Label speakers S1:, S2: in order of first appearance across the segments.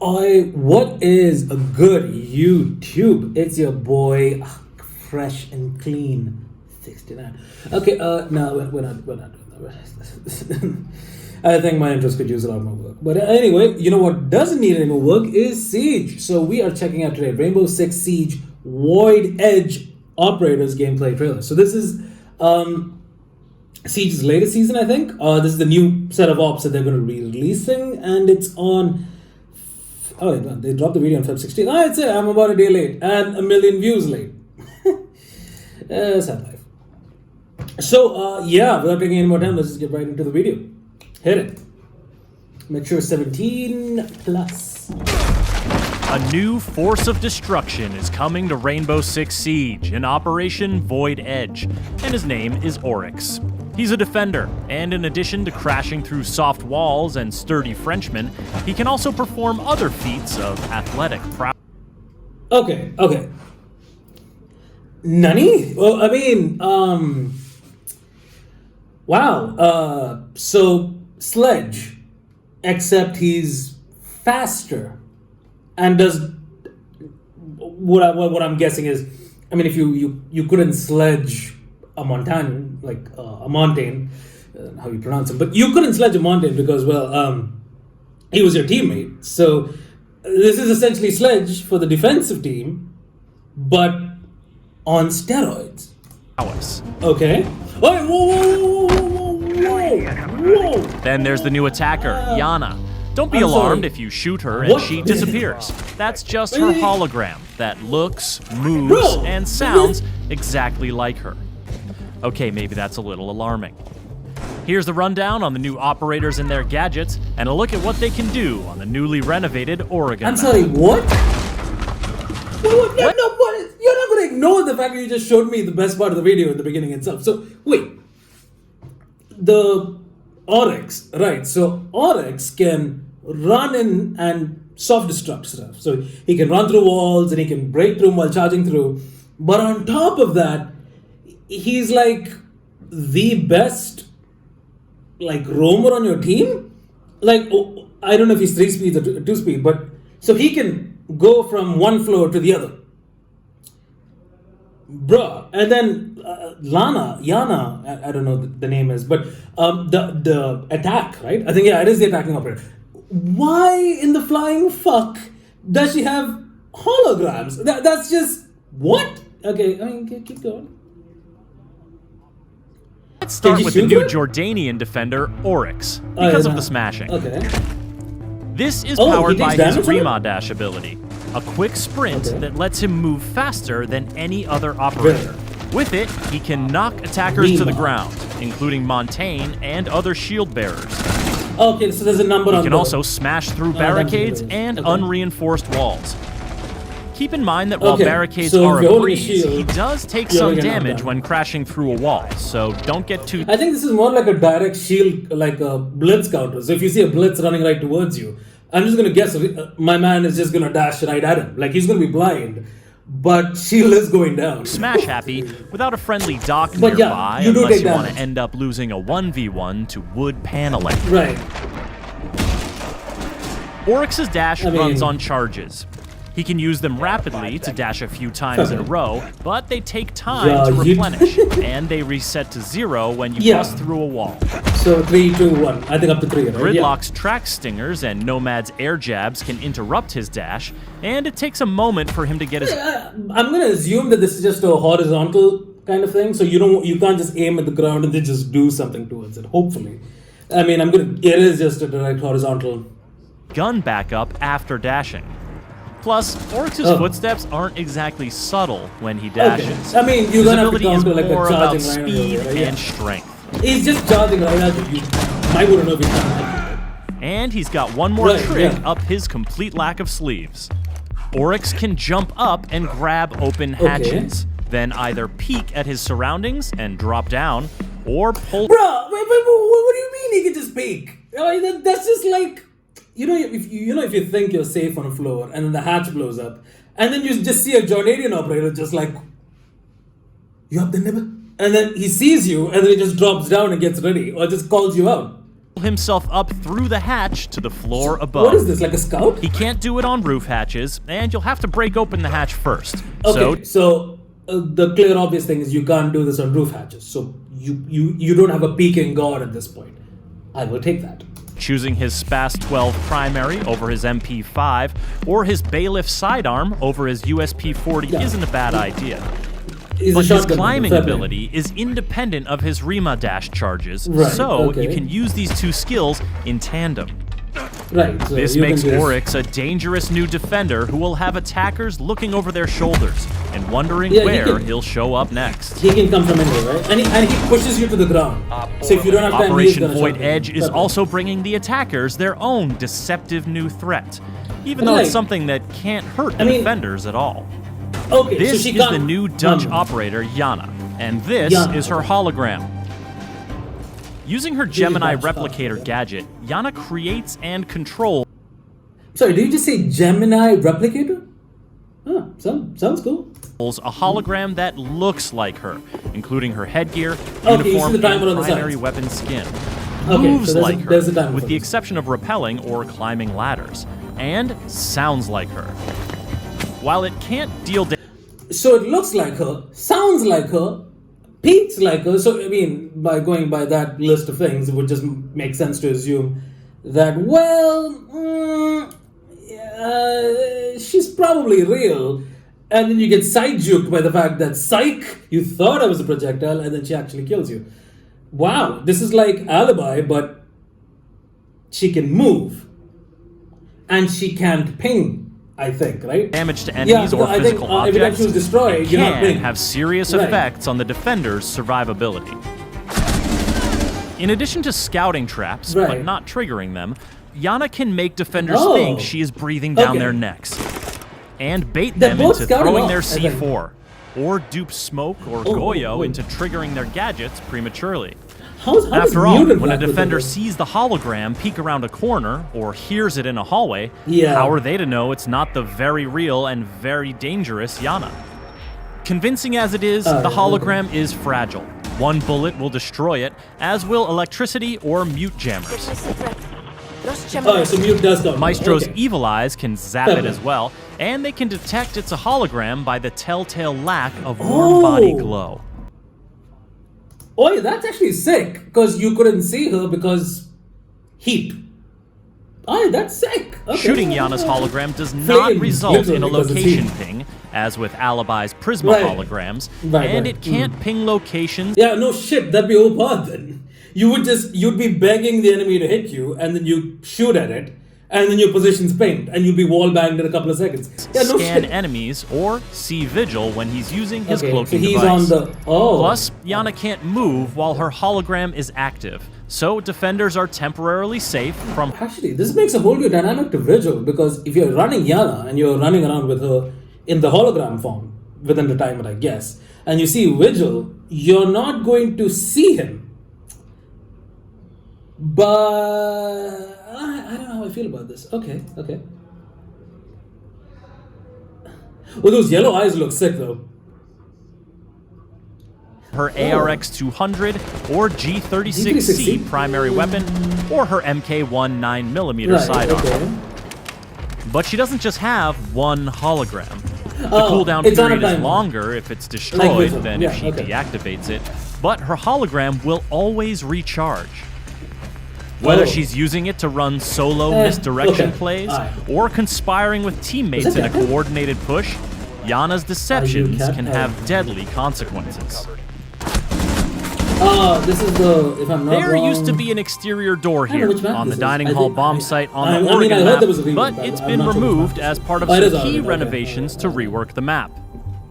S1: What is a good YouTube? It's your boy, fresh and clean, 69. Okay, no, we're not doing that. I think my intros could use a lot more work. But anyway, you know what doesn't need any more work is Siege. So we are checking out today Rainbow Six Siege Void Edge Operators gameplay trailer. So this is Siege's latest season, I think. This is the new set of ops that they're going to be releasing, and it's on. Oh, they dropped the video on Feb 16th. I'd say I'm about a day late and a million views late. Sad life. So, yeah, without taking any more time, let's just get right into the video. Hit it. Make sure 17 plus.
S2: A new force of destruction is coming to Rainbow Six Siege in Operation Void Edge, and his name is Oryx. He's a defender, and in addition to crashing through soft walls and sturdy Frenchmen, he can also perform other feats of athletic prowess.
S1: Okay. Nani? Well, I mean, wow. So, Sledge, except he's faster, and does what I'm guessing is, I mean, if you couldn't sledge a mountain, like a mountain, how you pronounce him, but you couldn't sledge a mountain because, well, he was your teammate. So this is essentially Sledge for the defensive team, but on steroids. Okay. Whoa.
S2: Then there's the new attacker, Yana. Don't be alarmed if you shoot her and she disappears. That's just her hologram that looks, moves, and sounds exactly like her. Okay, maybe that's a little alarming. Here's the rundown on the new operators and their gadgets, and a look at what they can do on the newly renovated Oregon
S1: I'm
S2: map.
S1: sorry, what? What? No, what? You're not going to ignore the fact that you just showed me the best part of the video at the beginning itself. So, wait. The Oryx, right? So, Oryx can run in and self-destruct stuff. So, he can run through walls and he can break through them while charging through. But on top of that, he's like the best like roamer on your team. Like, I don't know if he's 3 speed or 2 speed, but so he can go from one floor to the other. Bruh. And then Yana, I don't know the name is, but the attack, right? I think, yeah, it is the attacking operator. Why in the flying fuck does she have holograms? That's just, what? Okay, I mean, keep going.
S2: Let's start with the new Jordanian defender, Oryx, because of the smashing.
S1: Okay.
S2: This is powered by his Rima-dash ability, a quick sprint that lets him move faster than any other operator. With it, he can knock attackers to the ground, including Montaigne and other shield bearers.
S1: Okay, so there's a number on
S2: He can also smash through barricades and unreinforced walls. Keep in mind that while barricades are a breeze, he does take some damage when crashing through a wall, so don't get too...
S1: I think this is more like a direct shield, like a blitz counter. So if you see a blitz running right towards you, I'm just going to guess my man is just going to dash right at him. Like, he's going to be blind, but shield is going down.
S2: Smash happy without a friendly dock nearby, unless you want to end up losing a 1v1 to wood paneling.
S1: Right.
S2: Oryx's dash runs on charges. He can use them rapidly to dash a few times in a row, but they take time to replenish, and they reset to 0 when you bust through a wall.
S1: So 3, 2, 1. I think up to 3. Right?
S2: Gridlock's track stingers and Nomad's air jabs can interrupt his dash, and it takes a moment for him to get his...
S1: I'm going to assume that this is just a horizontal kind of thing, so you can't just aim at the ground and then just do something towards it, hopefully. I mean, it is just a direct horizontal...
S2: gun backup after dashing. Plus, Oryx's footsteps aren't exactly subtle when he dashes.
S1: Okay. I mean, you're gonna have to counter like a
S2: more
S1: charging
S2: about speed and strength.
S1: He's just charging right at you. I wouldn't know if he's done.
S2: And he's got one more trick up his complete lack of sleeves. Oryx can jump up and grab open hatches, then either peek at his surroundings and drop down, or pull...
S1: Bro, what do you mean he can just peek? That's just like... if you think you're safe on a floor and then the hatch blows up, and then you just see a Jordanian operator just like, you up the nibble? And then he sees you and then he just drops down and gets ready or just calls you out.
S2: himself up through the hatch to the floor above.
S1: What is this, like a scout?
S2: He can't do it on roof hatches, and you'll have to break open the hatch first.
S1: Okay, so the clear obvious thing is you can't do this on roof hatches. So you don't have a peeking guard at this point. I will take that.
S2: Choosing his SPAS 12 primary over his MP5 or his bailiff sidearm over his USP 40 isn't a bad idea. But his climbing ability is independent of his Rima dash charges, so you can use these two skills in tandem.
S1: Right. So
S2: this makes Oryx a dangerous new defender who will have attackers looking over their shoulders and wondering where he'll show up next.
S1: He can come from anywhere, right? And he pushes you to the ground. So if you don't have time,
S2: Operation Voidedge is also bringing the attackers their own deceptive new threat, even though it's something that can't hurt the defenders at all.
S1: Okay,
S2: this is the new Dutch operator, Yana, and this is her hologram. Using her Gemini replicator gadget, Yana creates and controls...
S1: Sorry, did you just say Gemini replicator? Huh, sounds cool.
S2: A hologram that looks like her, including her headgear, uniform, and primary weapon skin. Moves like her, with the exception of rappelling or climbing ladders, and sounds like her. While it can't deal damage...
S1: So it looks like her, sounds like her, peaks like her. So, I mean, by going by that list of things, it would just make sense to assume that, well, she's probably real. And then you get side-juked by the fact that, psych, you thought I was a projectile, and then she actually kills you. Wow, this is like Alibi, but she can move. And she can't ping. I think, right?
S2: Damage to enemies or physical objects
S1: destroyed,
S2: can have serious effects on the defender's survivability. In addition to scouting traps, but not triggering them, Yana can make defenders think she is breathing down their necks, and bait them into throwing their C4, or dupe Smoke or Goyo into triggering their gadgets prematurely. After all, when a defender sees the hologram peek around a corner, or hears it in a hallway, how are they to know it's not the very real and very dangerous Yana? Convincing as it is, the hologram is fragile. One bullet will destroy it, as will electricity or mute jammers.
S1: So mute does go.
S2: Maestro's evil eyes can zap it as well, and they can detect it's a hologram by the telltale lack of warm body glow.
S1: Oh, yeah, that's actually sick, because you couldn't see her because heat. Oh, yeah, that's sick. Okay.
S2: Shooting Yana's hologram does not result in a location ping, as with Alibi's Prisma holograms, and it can't ping locations.
S1: Yeah, no shit, that'd be OP then. You'd be begging the enemy to hit you, and then you shoot at it, and then your position's pinged, and you'll be wall banged in a couple of seconds. Yeah, no
S2: Scan
S1: shit.
S2: enemies or see Vigil when he's using his cloaking
S1: so he's
S2: device.
S1: On the,
S2: Plus, Yana can't move while her hologram is active, so defenders are temporarily safe from...
S1: Actually, this makes a whole new dynamic to Vigil, because if you're running Yana, and you're running around with her in the hologram form, within the timer, I guess, and you see Vigil, you're not going to see him. But... I don't know how I feel about this. Okay. Well, those yellow eyes look sick, though.
S2: Her ARX-200 or G36C primary weapon, or her MK1 9mm sidearm. But she doesn't just have one hologram. The cooldown period is longer if it's destroyed than if she deactivates it, but her hologram will always recharge. Whether she's using it to run solo misdirection plays or conspiring with teammates in a coordinated push, Yana's deceptions can have deadly consequences.
S1: This is the, if I'm not
S2: There
S1: wrong,
S2: used to be an exterior door here on the dining hall bomb site on the
S1: I
S2: Oregon
S1: heard
S2: map,
S1: there was a remake,
S2: but
S1: but
S2: it's
S1: I'm
S2: been
S1: not sure
S2: removed
S1: what
S2: as part of
S1: it is
S2: some key
S1: already, okay.
S2: renovations to rework the map.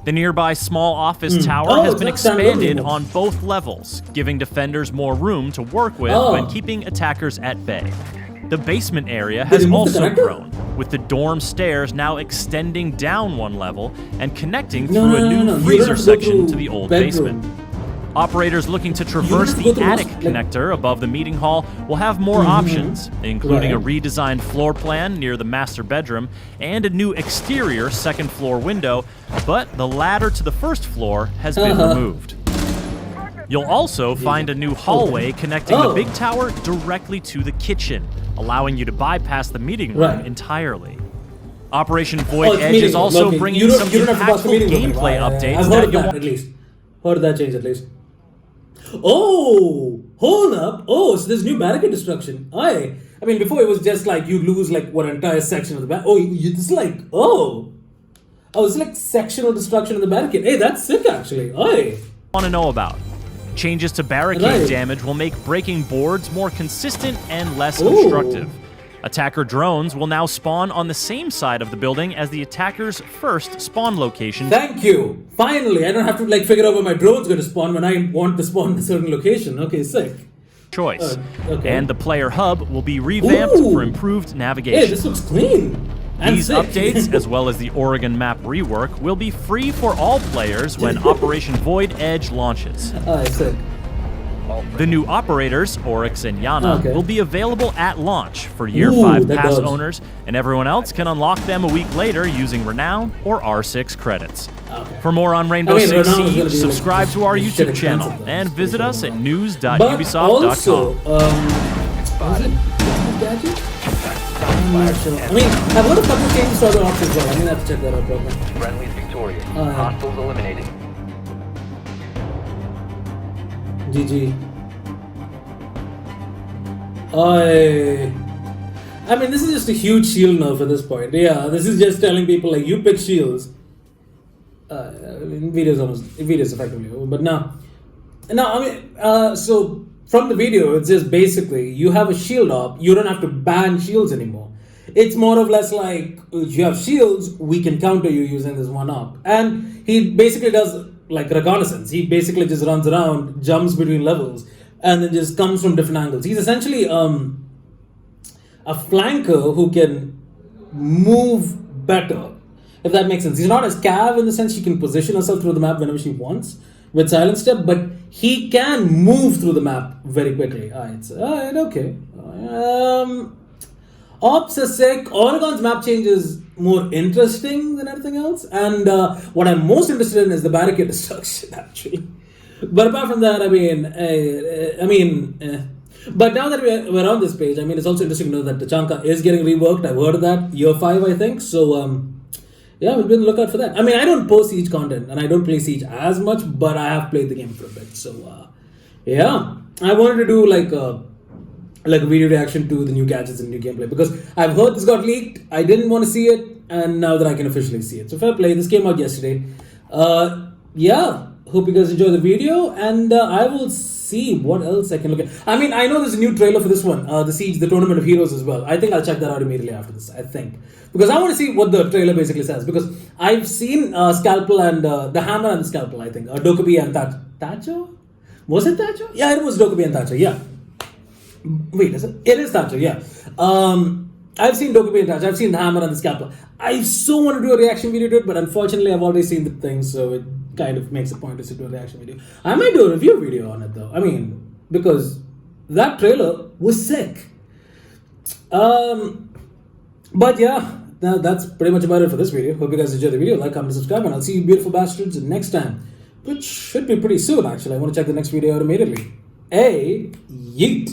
S2: The nearby small office tower has been expanded on both levels, giving defenders more room to work with when keeping attackers at bay. The basement area has also grown, with the dorm stairs now extending down one level and connecting through a new freezer section to the old basement. Operators looking to traverse the attic connector above the meeting hall will have more options, including a redesigned floor plan near the master bedroom and a new exterior second floor window, but the ladder to the first floor has been removed. You'll also find a new hallway connecting the big tower directly to the kitchen, allowing you to bypass the meeting room entirely. Operation Void Edge is also bringing some impactful gameplay updates that you'll
S1: at least. Heard that change at least. Oh, hold up. Oh, so there's new barricade destruction. I mean, before it was just like you lose like one entire section of the barricade. Oh, it's like, it's like sectional destruction of the barricade. Hey, that's sick actually. I
S2: want to know about. Changes to barricade damage will make breaking boards more consistent and less obstructive. Attacker drones will now spawn on the same side of the building as the attacker's first spawn location.
S1: Thank you. Finally, I don't have to like figure out where my drone's going to spawn when I want to spawn in a certain location. Okay, sick.
S2: Choice. And the player hub will be revamped for improved navigation.
S1: Hey, this looks clean.
S2: These updates, as well as the Oregon map rework, will be free for all players when Operation Void Edge launches.
S1: Sick.
S2: The new operators, Oryx and Yana, will be available at launch for Year 5 pass owners, and everyone else can unlock them a week later using Renown or R6 credits. For more on Rainbow Six Siege, subscribe to our YouTube channel and visit us at news.ubisoft.com.
S1: I'm not sure. I mean, I've heard a couple of changes to other options, but I'm gonna have to check that out properly.
S3: Friendly's victorious. Hostiles eliminated.
S1: GG. I mean, this is just a huge shield nerf at this point. Yeah, this is just telling people like you pick shields. I mean, videos effectively, but now, I mean, so from the video, it's just basically you have a shield op. You don't have to ban shields anymore. It's more or less like if you have shields, we can counter you using this one op. And he basically does like reconnaissance. He basically just runs around, jumps between levels, and then just comes from different angles. He's essentially a flanker who can move better, if that makes sense. He's not as Cav in the sense she can position herself through the map whenever she wants with Silent Step, but he can move through the map very quickly. Okay. Ops are sick. Oregon's map change is more interesting than anything else, and what I'm most interested in is the barricade destruction, actually. But apart from that, but now that we're on this page, I mean, it's also interesting to know that Tachanka is getting reworked. I've heard of that. Year 5, I think. So, yeah, we'll be on the lookout for that. I mean, I don't post Siege content, and I don't play Siege as much, but I have played the game for a bit. So, yeah. I wanted to do like a video reaction to the new gadgets and new gameplay, because I've heard this got leaked. I didn't want to see it, and now that I can officially see it. So, fair play. This came out yesterday. Yeah. Hope you guys enjoy the video, and I will see what else I can look at. I mean, I know there's a new trailer for this one, the Siege, the Tournament of Heroes as well. I think I'll check that out immediately after this, I think. Because I want to see what the trailer basically says. Because I've seen Scalpel and the Hammer and the Scalpel, I think. Dokubi and Thatcher? Was it Thatcher? Yeah, it was Dokubi and Thatcher, yeah. Wait, is it? It is Thatcher, yeah. I've seen Dokubi and Thatcher. I've seen the Hammer and the Scalpel. I so want to do a reaction video to it, but unfortunately I've already seen the thing, so it kind of makes a point to do a reaction video. I might do a review video on it though. I mean, because that trailer was sick. But yeah, that's pretty much about it for this video. Hope you guys enjoyed the video. Like, comment, subscribe, and I'll see you beautiful bastards next time, which should be pretty soon actually. I want to check the next video out immediately. Yeet!